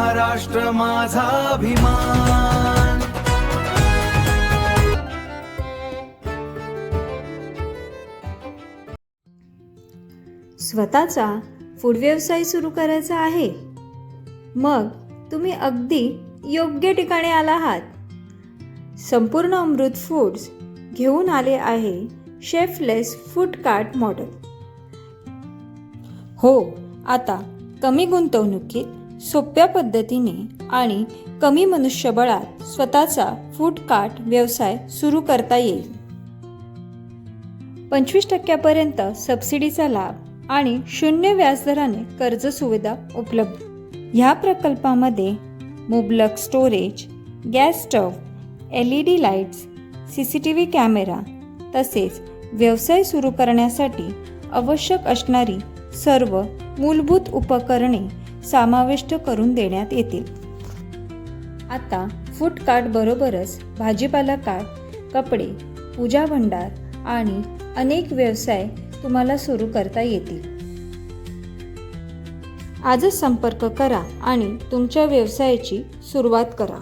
महाराष्ट्र माझा अभिमान। स्वतःचा फूड व्यवसाय सुरू करायचा आहे? मग तुम्ही अगदी योग्य ठिकाणी आला आहात। संपूर्ण अमृत फूड्स घेऊन आले आहे शेफलेस फूड कार्ट मॉडेल। हो, आता कमी गुंतवणुकीत सोप्या पद्धतीने आणि कमी मनुष्यबळात स्वतःचा फूड कार्ट व्यवसाय सुरू करता येईल। 25% सबसिडीचा लाभ आणि 0 व्याजदराने कर्ज सुविधा उपलब्ध। ह्या प्रकल्पामध्ये मुबलक storage, gas stove, LED lights, CCTV camera तसेच व्यवसाय सुरू करण्यासाठी आवश्यक असणारी सर्व मूलभूत उपकरणे समाविष्ट करून देण्यात येतील। आता फूड कार्ट बरोबरच भाजीपाला कार्ट, कपडे, पूजा भंडार आणि अनेक व्यवसाय तुम्हाला सुरू करता येतील। आजच संपर्क करा आणि तुमच्या व्यवसायाची सुरुवात करा।